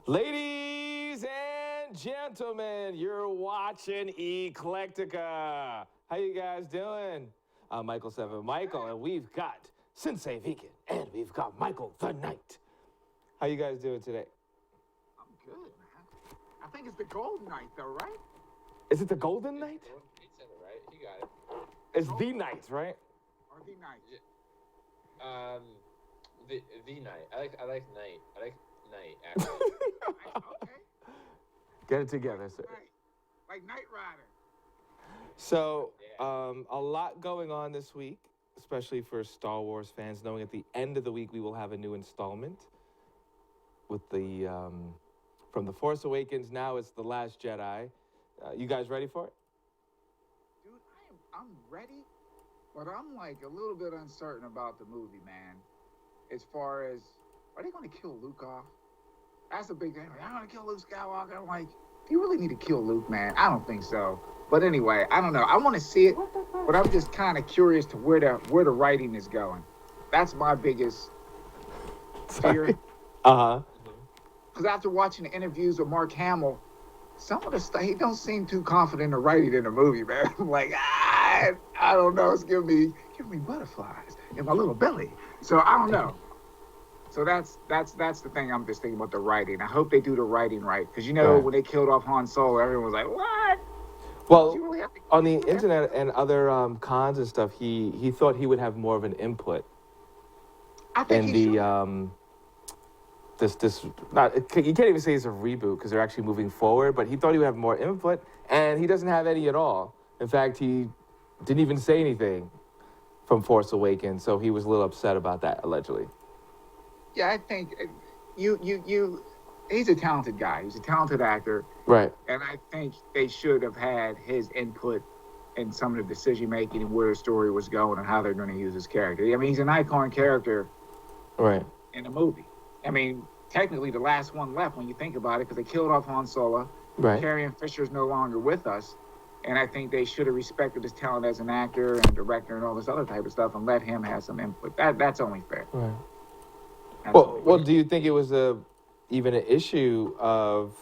Ladies and gentlemen, you're watching ECLECTICKA. How you guys doing? I'm Michael Seven Michael, and we've got Sensei Vegan, and we've got Michael the Knight. How you guys doing today? I'm good, man. I think it's the Golden Knight, though, right? Is it the Golden Knight? He said it right. He got it. It's the Knight, right? Or the Knight? The night. I like night. I like night actually. Okay. Get it together, sir. Like Knight Rider. So, a lot going on this week, especially for Star Wars fans, knowing at the end of the week we will have a new installment with the from The Force Awakens. Now it's The Last Jedi. You guys ready for it? Dude, I'm ready, but I'm like a little bit uncertain about the movie, man. As far as, are they going to kill Luke off? That's a big thing. Like, I'm going to kill Luke Skywalker. I'm like, do you really need to kill Luke, man? I don't think so. But anyway, I don't know. I want to see it, but I'm just kind of curious to where the writing is going. That's my biggest fear. Uh-huh. Because after watching the interviews with Mark Hamill, some of the stuff, he don't seem too confident in writing in the movie, man. I'm like, I don't know. It's giving me butterflies in my little belly. So I don't know. So that's the thing. I'm just thinking about the writing. I hope they do the writing right. Because, Right. when they killed off Han Solo, everyone was like, what? Well, You really have to- on the internet and other cons and stuff, he thought he would have more of an input I think in he should. you can't even say it's a reboot because they're actually moving forward, but he thought he would have more input, and he doesn't have any at all. In fact, he didn't even say anything from Force Awakens, so he was a little upset about that, allegedly. Yeah, I think he's a talented guy. He's a talented actor. Right. And I think they should have had his input in some of the decision making and where the story was going and how they're going to use his character. I mean, he's an icon character Right. in the movie. I mean, technically the last one left when you think about it, because they killed off Han Solo. Right. Carrie Fisher's no longer with us. And I think they should have respected his talent as an actor and director and all this other type of stuff and let him have some input. That's only fair. Right. That's Well, only well, fair. do you think it was even an issue of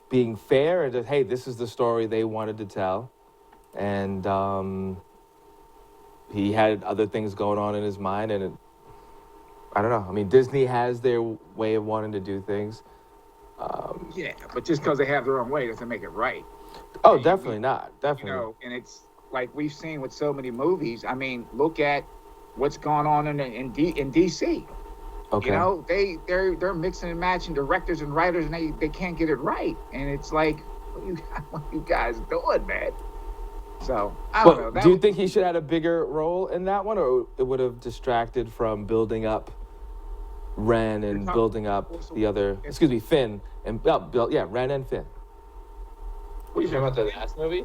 being fair and just, hey, this is the story they wanted to tell, and he had other things going on in his mind, and I don't know. I mean, Disney has their way of wanting to do things. Yeah, but just because they have their own way doesn't make it right. Oh, And definitely not. Definitely. And it's like we've seen with so many movies. I mean, look at what's going on in DC. Okay. You know, they're mixing and matching directors and writers, and they can't get it right. And it's like, what you guys doing, man? So I don't know. But do you think he should have had a bigger role in that one, or it would have distracted from building up Ren and building up the other? Excuse me, Finn and Ren and Finn. What are you talking about, the last movie?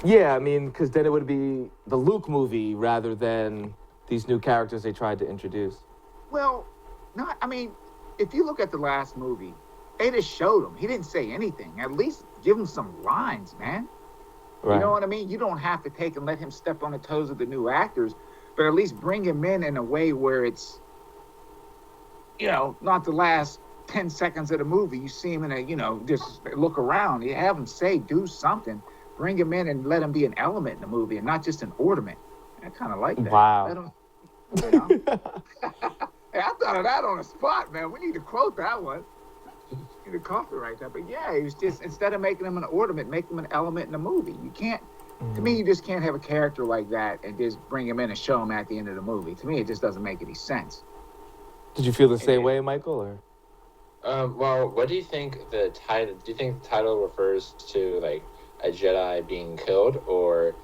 Yeah, I mean, because then it would be the Luke movie rather than these new characters they tried to introduce. Well, not. I mean, if you look at the last movie, they just showed him. He didn't say anything. At least give him some lines, man. Right. You know what I mean? You don't have to take and let him step on the toes of the new actors, but at least bring him in a way where it's, not the last 10 seconds of the movie. You see him just look around. You have him do something. Bring him in and let him be an element in the movie and not just an ornament. I kind of like that. Wow. Let him, Hey, I thought of that on the spot, man. We need to quote that one. We need to copyright that. But yeah, he was just, instead of making him an ornament, make him an element in the movie. You can't, to me, you just can't have a character like that and just bring him in and show him at the end of the movie. To me, it just doesn't make any sense. Did you feel the same way, Michael? Or Well, what do you think the title? Do you think the title refers to like a Jedi being killed, or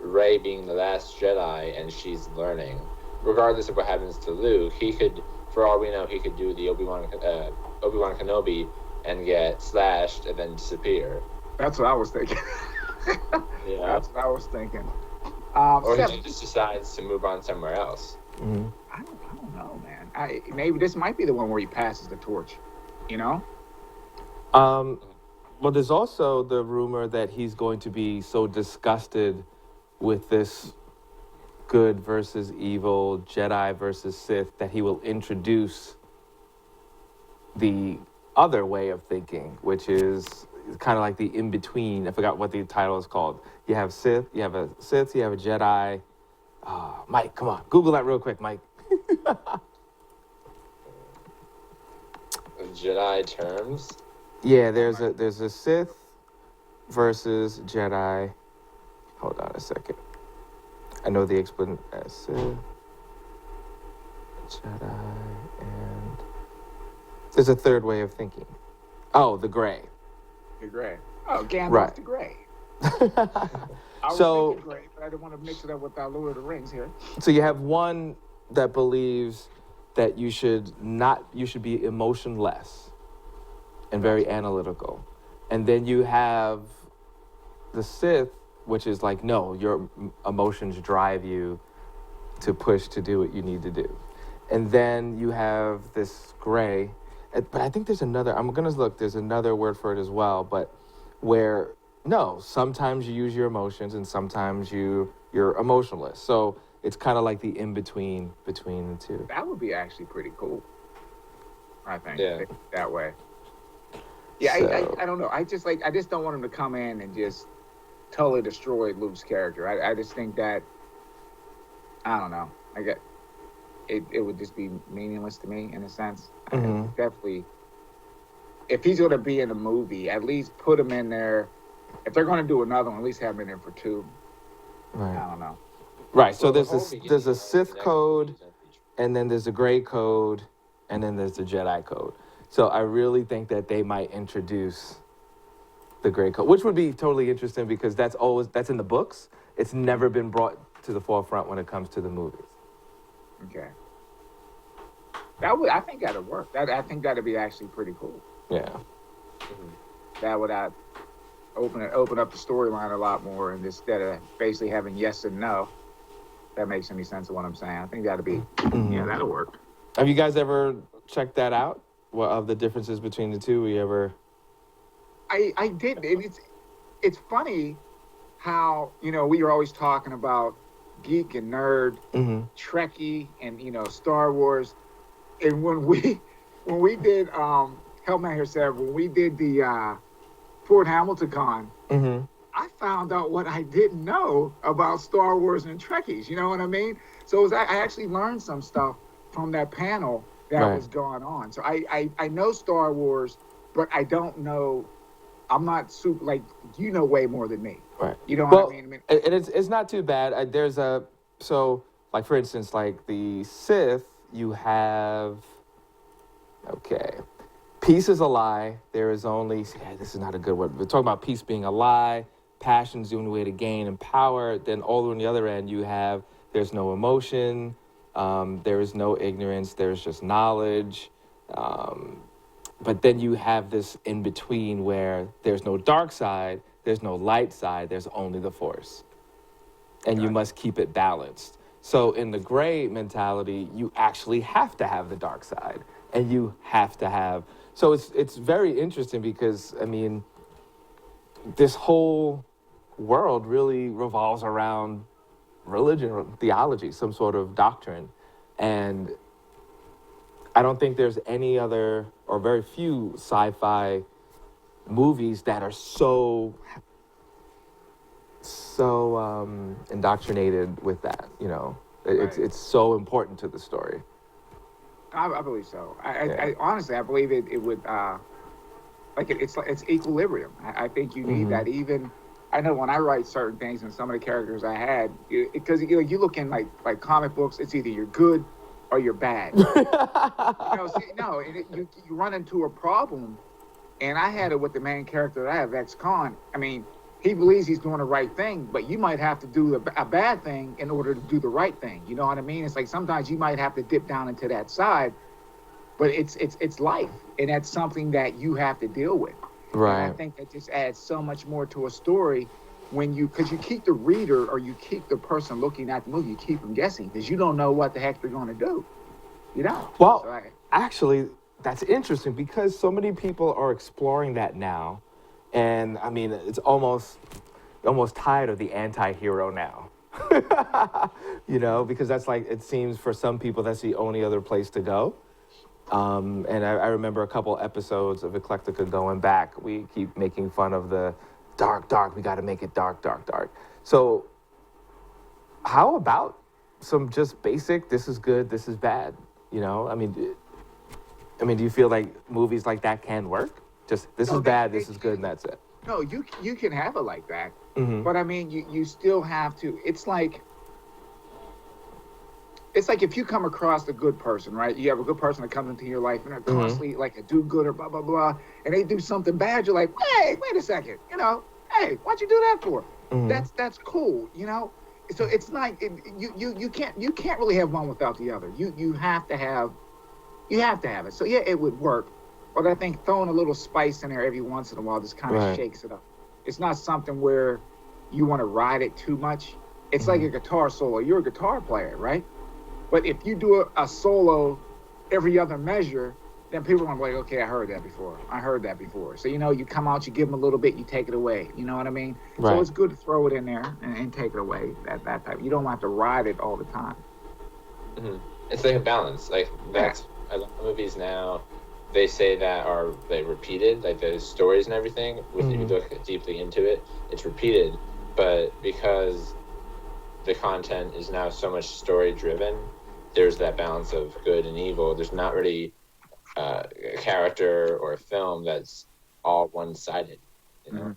Rey being the last Jedi and she's learning? Regardless of what happens to Luke, he could, for all we know, he could do the Obi-Wan Kenobi and get slashed and then disappear. That's what I was thinking. Yeah. That's what I was thinking. Or he just decides to move on somewhere else. mm-hmm. I don't know, man. Maybe this might be the one where he passes the torch. Well, there's also the rumor that he's going to be so disgusted with this good versus evil, Jedi versus Sith, that he will introduce the other way of thinking, which is kind of like the in between. I forgot what the title is called. You have Sith, you have a Jedi. Mike, come on, Google that real quick, Mike. Jedi terms. Yeah, there's a Sith versus Jedi. Hold on a second. I know the explanation. Sith, Jedi, and there's a third way of thinking. Oh, the gray. The gray. Oh, Gandalf Right. the Gray. I was So- thinking gray, but I didn't want to mix it up with our Lord of the Rings here. So you have one that believes that you should be emotionless and very analytical. And then you have the Sith, which is like, no, your emotions drive you to push to do what you need to do. And then you have this gray, but I think there's another, I'm going to look, there's another word for it as well, but where, no, sometimes you use your emotions and sometimes you're emotionless. So it's kind of like the in-between between the two. That would be actually pretty cool. I think. Yeah. That way. Yeah, So- I don't know. I just don't want him to come in and just totally destroy Luke's character. I just think that, I don't know. It would just be meaningless to me in a sense. Mhm. Definitely, if he's going to be in a movie, at least put him in there. If they're going to do another one, at least have him in there for 2. Right. I don't know. Right. So Well, the there's whole this beginning there's a of the Sith next code, movie is gonna be- and then there's a gray code, and then there's the Jedi code. So I really think that they might introduce the gray code, which would be totally interesting because that's in the books. It's never been brought to the forefront when it comes to the movies. Okay. I think that'd work. I think that'd be actually pretty cool. Yeah. That would open up the storyline a lot more, and instead of basically having yes and no. If that makes any sense of what I'm saying. I think that'd be yeah, that'll work. Have you guys ever checked that out? What of the differences between the two? We ever? I did, and it's funny how we were always talking about geek and nerd, Mm-hmm. Trekkie, and Star Wars, and when we did help me here, Sarah, when we did the Fort Hamilton Con, Mm-hmm. I found out what I didn't know about Star Wars and Trekkies. You know what I mean? So I actually learned some stuff from that panel that Right. was going on. So I know Star Wars, but I don't know. I'm not super like way more than me. Right. You know Well, what I mean? and it's not too bad. So like for instance, like the Sith, you have peace is a lie. There is only this is not a good word. We're talking about peace being a lie. Passion's the only way to gain and power. Then all on the other end, you have there's no emotion. There is no ignorance. There's just knowledge. But then you have this in between where there's no dark side, there's no light side, there's only the force. And you must keep it balanced. So in the gray mentality, you actually have to have the dark side. And you have to have... So it's very interesting because, I mean, this whole world really revolves around religion or theology, some sort of doctrine. And I don't think there's any other or very few sci-fi movies that are so indoctrinated with that. It's so important to the story. I believe so. I Yeah. Honestly, I believe it would it's equilibrium. I think you need that. Even I know when I write certain things and some of the characters I had, because you look in like comic books, it's either you're good or you're bad. You run into a problem, and I had it with the main character that I have, ex-con. I mean, he believes he's doing the right thing, but you might have to do a bad thing in order to do the right thing. You know what I mean? It's like sometimes you might have to dip down into that side, but it's life, and that's something that you have to deal with. Right. And I think that just adds so much more to a story because you keep the reader or you keep the person looking at the movie, you keep them guessing because you don't know what the heck they're going to do. You know? Well, So actually, that's interesting because so many people are exploring that now. And I mean, it's almost tired of the anti-hero now. Because that's like, it seems for some people, that's the only other place to go. And I remember a couple episodes of Eclectica going back. We keep making fun of the dark. We got to make it dark. So, how about some just basic? This is good. This is bad. You know, do you feel like movies like that can work? Just this is bad. This is good, and that's it. No, you can have it like that, Mm-hmm. but I mean, you still have to. It's like if you come across a good person, right? You have a good person that comes into your life and they're constantly like a do-gooder, blah, blah, blah, and they do something bad, you're like, hey, wait a second, you know, hey, why'd you do that for? Mm-hmm. That's cool, you know? So it's like, you can't really have one without the other. You have to have it. So yeah, it would work. But I think throwing a little spice in there every once in a while just kind of shakes it up. It's not something where you want to ride it too much. It's like a guitar solo. You're a guitar player, right? But if you do a solo every other measure, then people are like, okay, I heard that before. So, you know, you come out, you give them a little bit, you take it away. You know what I mean? Right. So it's good to throw it in there and take it away. That type. You don't have to ride it all the time. Mm-hmm. It's like a balance. Like that's I love movies now. They say that they repeated, like the stories and everything. If you look deeply into it, it's repeated. But because the content is now so much story driven, there's that balance of good and evil. There's not really a character or a film that's all one-sided, you know?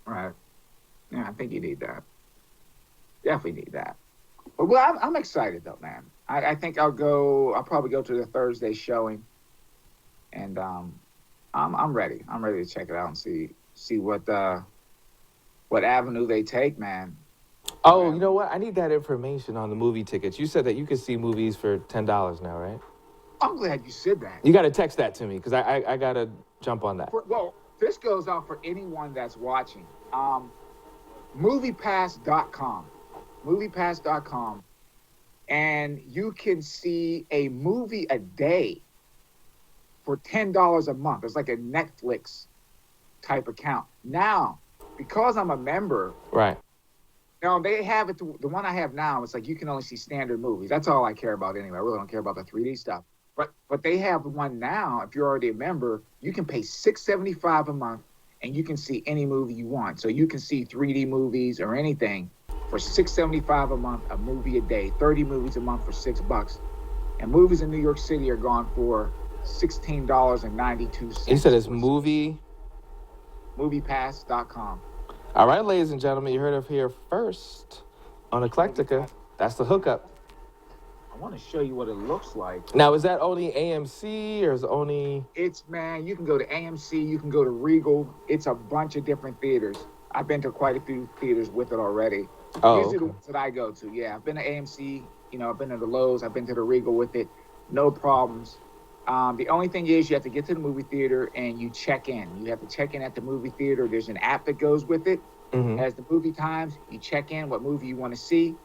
Right. Yeah, I think you need that. Definitely need that. But well, I'm excited though, man. I think I'll probably go to the Thursday showing, and I'm ready. I'm ready to check it out and see what avenue they take, man. Oh, you know what? I need that information on the movie tickets. You said that you could see movies for $10 now, right? I'm glad you said that. You got to text that to me because I got to jump on that. Well, this goes out for anyone that's watching. MoviePass.com. MoviePass.com. And you can see a movie a day for $10 a month. It's like a Netflix type account. Now, because I'm a member, right? Now they have it. The one I have now, it's like you can only see standard movies. That's all I care about anyway. I really don't care about the 3D stuff. But they have one now. If you're already a member, you can pay $6.75 a month, and you can see any movie you want. So you can see 3D movies or anything for $6.75 a month, a movie a day, 30 movies a month for $6. And movies in New York City are gone for $16.92. You said it's MoviePass.com. All right, ladies and gentlemen, you heard it here first on Eclectica. That's the hookup. I want to show you what it looks like. Now, is that only AMC or is it only... Man, you can go to AMC, you can go to Regal. It's a bunch of different theaters. I've been to quite a few theaters with it already. Oh, These are the ones that I go to. Yeah, I've been to AMC, you know, I've been to the Lowe's, I've been to the Regal with it. No problems. The only thing is you have to get to the movie theater and you check in. You have to check in at the movie theater. There's an app that goes with it. As the movie times, you check in what movie you want to see.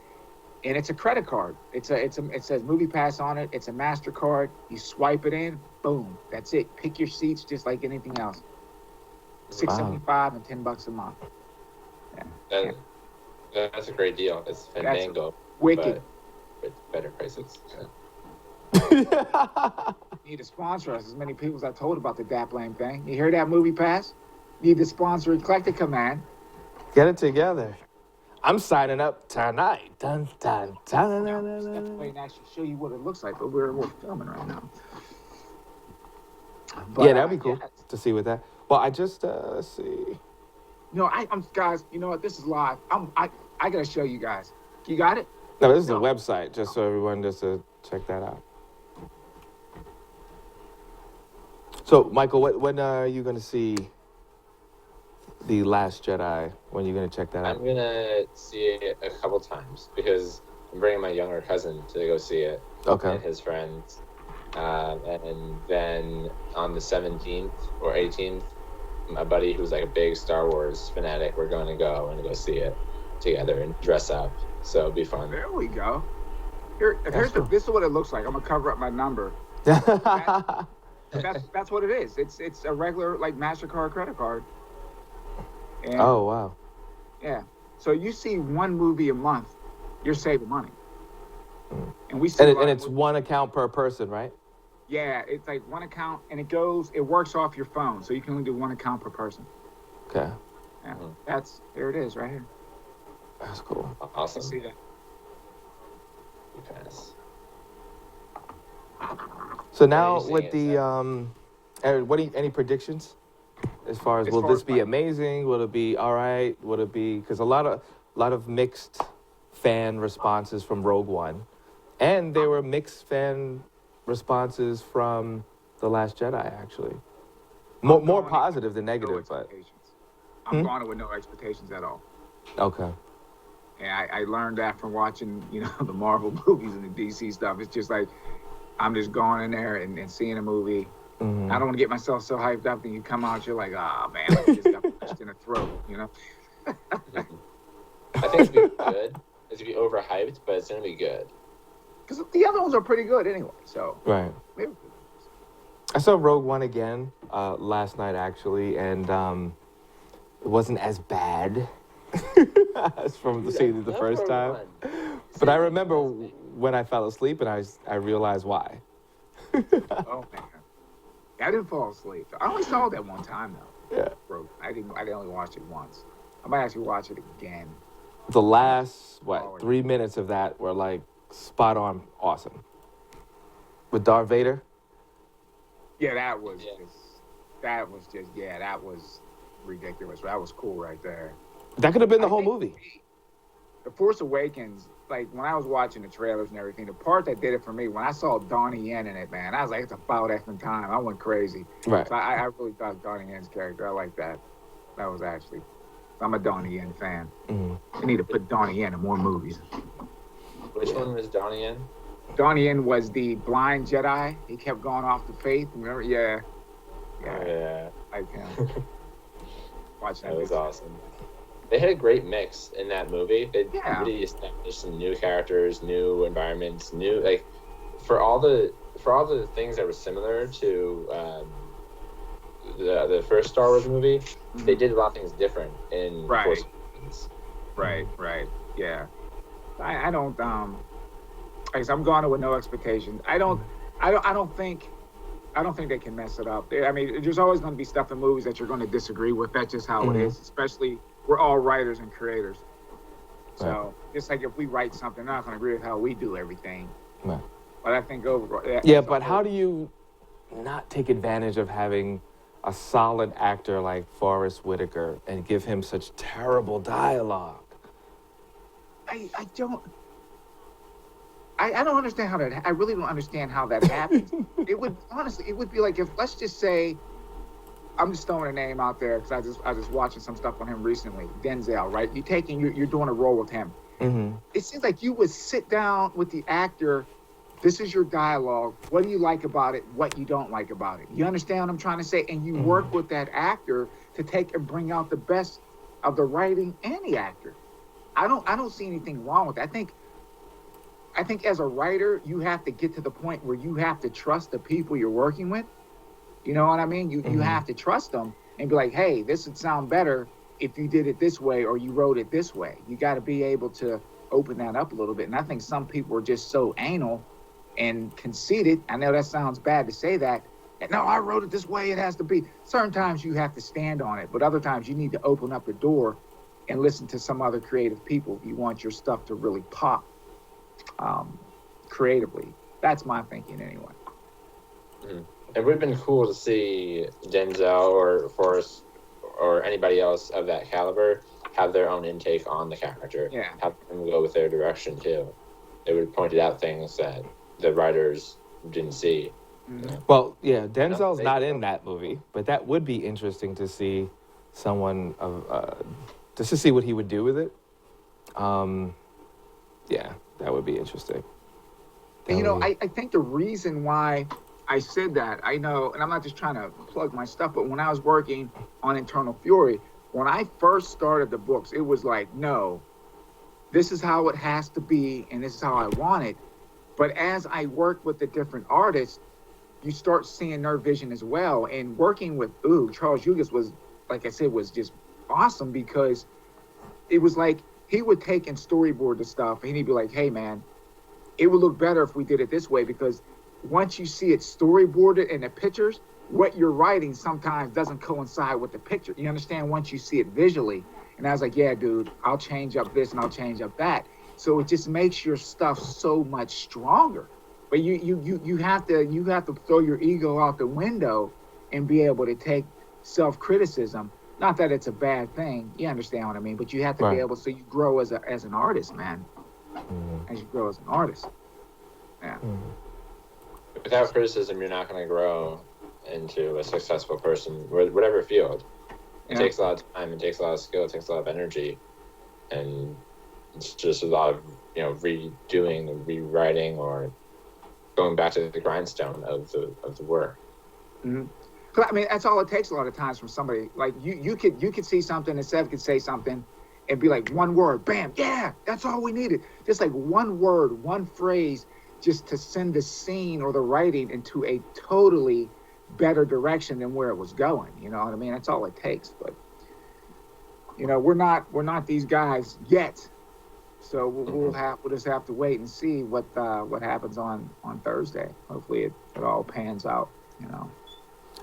And it's a credit card. It says MoviePass on it. It's a MasterCard. You swipe it in, boom, that's it. Pick your seats just like anything else. $6.75 and $10 a month. Yeah. That's a great deal. It's Fandango. Wicked. With better prices. You need to sponsor us. As many people as I told about the Dap Lame thing. You hear that, MoviePass? You need to sponsor Eclectica, man. Get it together. I'm signing up tonight. Dun, dun, dun, dun, dun, Step away and actually show you what it looks like, but we're filming right now. But, yeah, that'd be cool to see with that. Well, I just let's see. You know, I'm guys. You know what? This is live. I gotta show you guys. You got it? No, this is the website, just so everyone just to check that out. So, Michael, when are you gonna see The Last Jedi? When are you gonna check that out? I'm gonna see it a couple times because I'm bringing my younger cousin to go see it. Okay. And his friends. And then on the 17th or 18th, my buddy who's like a big Star Wars fanatic, we're going to go see it together and dress up. So it'll be fun. There we go. This is what it looks like. I'm gonna cover up my number. That's what it is. It's a regular like MasterCard credit card. And, oh wow. Yeah. So you see one movie a month, you're saving money. And we see and it's one account per person, right? Yeah, it's like one account, and it works off your phone, so you can only do one account per person. Okay, Yeah, Mhm. there it is right here. that's cool. You Awesome. see that? You pass. So Very now interesting. with the Aaron, any predictions as far as As will far this as be amazing? Will it be all right? Will it be because a lot of mixed fan responses from Rogue One, and there were mixed fan responses from The Last Jedi actually. More I'm more going in positive than with no negative, but expectations. I'm hmm? going in with no expectations at all. Okay, And I learned that from watching, the Marvel movies and the DC stuff. It's just like I'm just going in there and seeing a movie. I hmm. don't want to get myself so hyped up that you come out, you're like, ah, man, like you just got punched in the throat. Mhm. I think it's gonna be good. It's gonna be overhyped, but it's gonna be good. Because the other ones are pretty good anyway. So Right. maybe. I saw Rogue One again last night actually, and it wasn't as bad as from Dude, I seeing it the love first Rogue time. One. But I Same thing remember as me. when I fell asleep and I realized why. Oh man, I didn't fall asleep. I only saw that one time though. Yeah. Bro, I didn't. I only watched it once. I might actually watch it again. The I'm actually last forward. 3 minutes of that were like spot on awesome. With Darth Vader. Yeah, that was Yeah. that was ridiculous. That was cool right there. That could have been the I whole think movie. The Force Awakens, like when I was watching the trailers and everything, the part that did it for me when I saw Donnie Yen in it, man, I was like, it's about effing time. I went crazy. Right. So I really thought Donnie Yen's character, I like that. That was actually, I'm a Donnie Yen fan. Mm-hmm. I need to put Donnie Yen in more movies. Which one was Donnie in? Donnie Yen was the blind Jedi. He kept going off the faith. Remember? Yeah. Oh, yeah. Like him. Watch that. That was awesome. They had a great mix in that movie. They Yeah. really established some new characters, new environments, new for all the things that were similar to the first Star Wars movie. Mm-hmm. They did a lot of things different in Right. Force Awakens. Right. Yeah. I don't like I said, I'm going with no expectations. I don't think they can mess it up. I mean, there's always going to be stuff in movies that you're going to disagree with. That's just how it is. Especially we're all writers and creators. So Right. just like if we write something, they're not going to agree with how we do everything. Right. But I think overall, Yeah, but how do you not take advantage of having a solid actor like Forrest Whitaker and give him such terrible dialogue? I don't understand how that. I really don't understand how that happens. It would be like if let's just say, I'm just throwing a name out there because I was just watching some stuff on him recently. Denzel, right? You're doing a role with him. Mm-hmm. It seems like you would sit down with the actor. This is your dialogue. What do you like about it? What you don't like about it? You understand what I'm trying to say? And you work with that actor to take and bring out the best of the writing and the actor. I don't see anything wrong with that. I think as a writer, you have to get to the point where you have to trust the people you're working with. You know what I mean? You have to trust them and be like, hey, this would sound better if you did it this way or you wrote it this way. You got to be able to open that up a little bit. And I think some people are just so anal and conceited. I know that sounds bad to say that. No, I wrote it this way. It has to be. Certain times you have to stand on it, but other times you need to open up the door and listen to some other creative people if you want your stuff to really pop creatively. That's my thinking anyway. Mm-hmm. It would have been cool to see Denzel or Forrest or anybody else of that caliber have their own intake on the character. Yeah. Have them go with their direction too. They would have pointed out things that the writers didn't see. Mm-hmm. Well, yeah, Denzel's not in that movie, but that would be interesting to see someone of just to see what he would do with it. Yeah, that would be interesting. And I think the reason why I said that, I know, and I'm not just trying to plug my stuff, but when I was working on Internal Fury, when I first started the books, it was like, no, this is how it has to be, and this is how I want it. But as I worked with the different artists, you start seeing their vision as well. And working with Charles Yugas was, like I said, was just awesome because it was like he would take and storyboard the stuff, and he'd be like, hey, man, it would look better if we did it this way because once you see it storyboarded in the pictures, what you're writing sometimes doesn't coincide with the picture. You understand? Once you see it visually. And I was like, yeah, dude, I'll change up this and I'll change up that. So it just makes your stuff so much stronger. But you have to throw your ego out the window and be able to take self-criticism. Not that it's a bad thing. You understand what I mean? But you have to be Right. able, so you grow as an artist, man. Mm-hmm. As you grow as an artist. Yeah. Mm-hmm. Without criticism, you're not going to grow into a successful person, whatever field. It Yeah. takes a lot of time, it takes a lot of skill, it takes a lot of energy, and it's just a lot of redoing, rewriting, or going back to the grindstone of the work. Mm-hmm. I mean, that's all it takes a lot of times from somebody. Like you could see something, and Sev could say something, and be like one word, bam, yeah, that's all we needed. Just like one word, one phrase, just to send the scene or the writing into a totally better direction than where it was going. You know what I mean? That's all it takes. But we're not these guys yet. So we'll just have to wait and see what happens on Thursday. Hopefully it all pans out.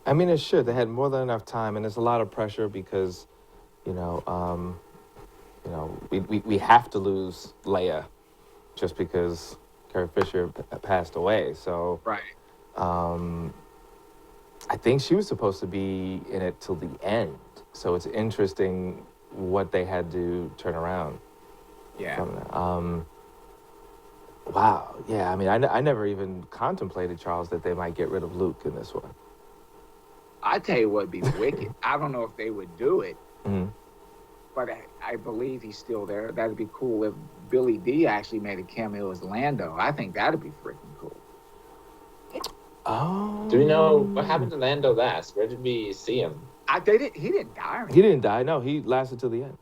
I mean, it should. They had more than enough time, and there's a lot of pressure because, we have to lose Leia, just because Carrie Fisher passed away. So, Right. I think she was supposed to be in it till the end. So it's interesting what they had to turn around. Yeah. From that. Wow. Yeah. I mean, I never even contemplated, Charles, that they might get rid of Luke in this one. I tell you what'd be wicked. I don't know if they would do it, Mm-hmm. but I believe he's still there. That'd be cool if Billy D actually made a cameo as Lando. I think that'd be freaking cool. Oh. Do we know what happened to Lando last? Where did we see him? He didn't die. He didn't die. No, he lasted till the end.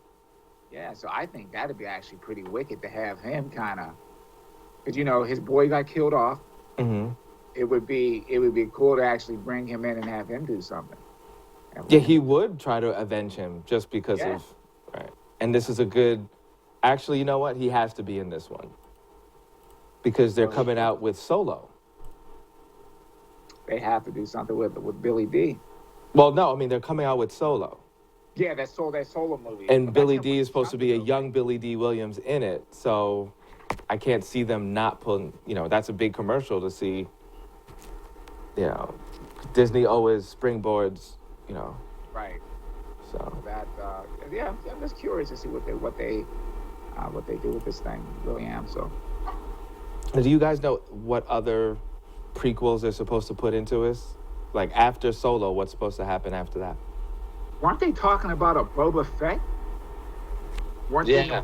Yeah, so I think that'd be actually pretty wicked to have him kind of, because his boy got killed off. Mm-hmm. It would be cool to actually bring him in and have him do something. Yeah, he would try to avenge him just because Yeah. of right. And this is a good. Actually, you know what? He has to be in this one because they're coming out with Solo. They have to do something with Billy D. Well, no, I mean they're coming out with Solo, Yeah, that solo movie. and But Billy that's D is supposed to be a something, young Billy D. Williams in it. So I can't see them not pulling. That's a big commercial to see. Disney always springboards. right. So That yeah, I'm just curious to see what they do with this thing. Really am. So do you guys know what other prequels they're supposed to put into us? Like after Solo, what's supposed to happen after that? weren't they talking about a Boba Fett? Weren't Yeah.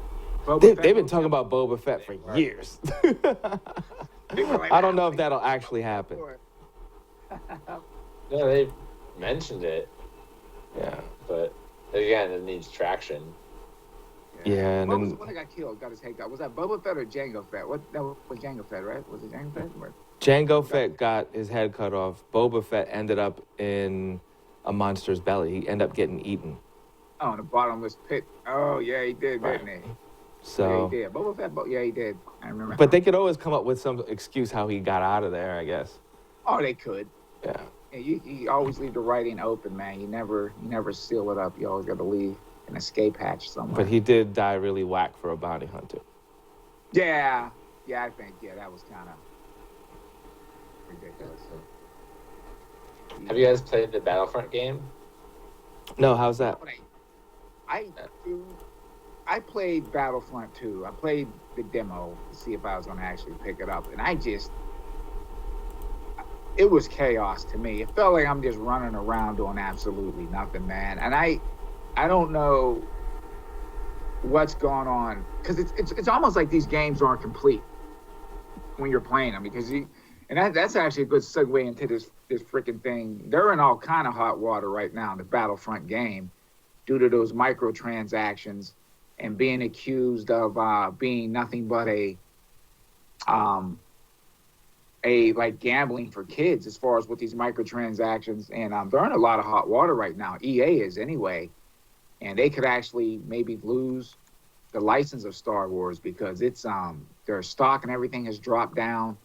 They've been talking about Boba Fett for years. They were like, I don't know if that'll actually happen. No, they mentioned it, Yeah. but again, it needs traction. Yeah, and What was then the one that got killed? Got his head cut. Was that Boba Fett or Jango Fett? That was Jango Fett, right? Was it Jango Fett? Jango Fett got his head cut off. Boba Fett ended up in a monster's belly. He ended up getting eaten. Oh, in the bottomless pit. Oh yeah, he did, didn't he? So, Yeah, he did. Boba Fett. Yeah, he did. I remember. but they could always come up with some excuse how he got out of there, I guess. Oh, they could. Yeah. Yeah, you always leave the writing open, man. You never seal it up. You always got to leave an escape hatch somewhere. But he did die really whack for a bounty hunter. Yeah, I think that was kind of ridiculous. Have you guys played the Battlefront game? No, how's that? I played Battlefront 2. I played the demo to see if I was going to actually pick it up, and it was chaos to me. It felt like I'm just running around doing absolutely nothing, man. And I don't know what's going on, because it's almost like these games aren't complete when you're playing them, because that's actually a good segue into this freaking thing. They're in all kind of hot water right now in the Battlefront game due to those microtransactions and being accused of being nothing but a like gambling for kids as far as with these microtransactions. And they're in a lot of hot water right now. EA is anyway, and they could actually maybe lose the license of Star Wars because it's their stock and everything has dropped down.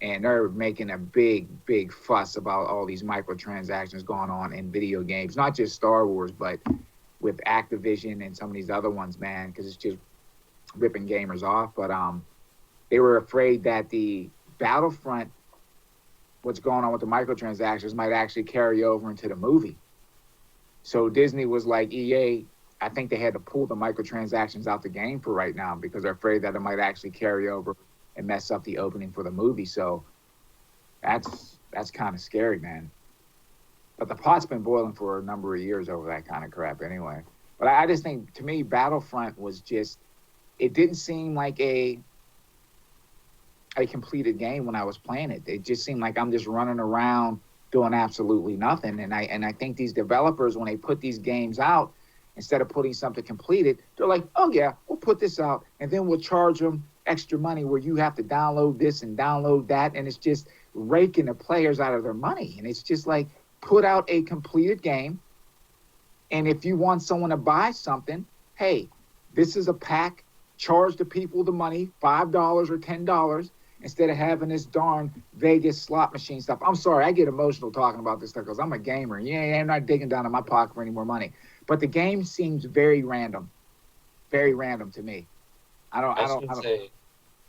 and they're making a big fuss about all these microtransactions going on in video games, not just Star Wars, but with Activision and some of these other ones, man, because it's just ripping gamers off. But they were afraid that the Battlefront, what's going on with the microtransactions, might actually carry over into the movie. So Disney was like, EA, I think they had to pull the microtransactions out the game for right now because they're afraid that it might actually carry over and mess up the opening for the movie. So that's kind of scary, man. But the pot's been boiling for a number of years over that kind of crap anyway. But I just think, to me, Battlefront was just, it didn't seem like a completed game when I was playing it. It just seemed like I'm just running around doing absolutely nothing. And I think these developers, when they put these games out, instead of putting something completed, they're like, oh yeah, we'll put this out and then we'll charge them extra money where you have to download this and download that. And it's just raking the players out of their money. And it's just like, put out a completed game. And if you want someone to buy something, hey, this is a pack, charge the people the money, $5 or $10, instead of having this darn Vegas slot machine stuff. I'm sorry, I get emotional talking about this stuff because I'm a gamer. Yeah, I'm not digging down in my pocket for any more money. But the game seems very random to me. I just want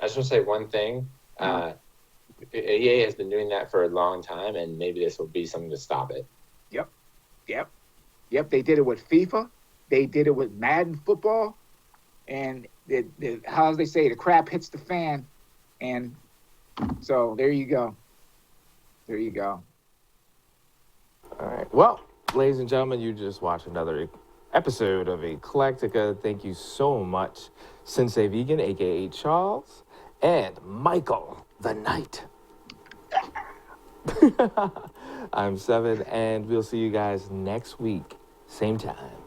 to say one thing. EA has been doing that for a long time, and maybe this will be something to stop it. Yep. They did it with FIFA. They did it with Madden football. And how they say, the crap hits the fan. And so there you go. All right. Well, ladies and gentlemen, you just watched another episode of ECLECTICKA. Thank you so much, Sensei Vegan, a.k.a. Charles, and Michael the Knight. I'm Seven, and we'll see you guys next week, same time.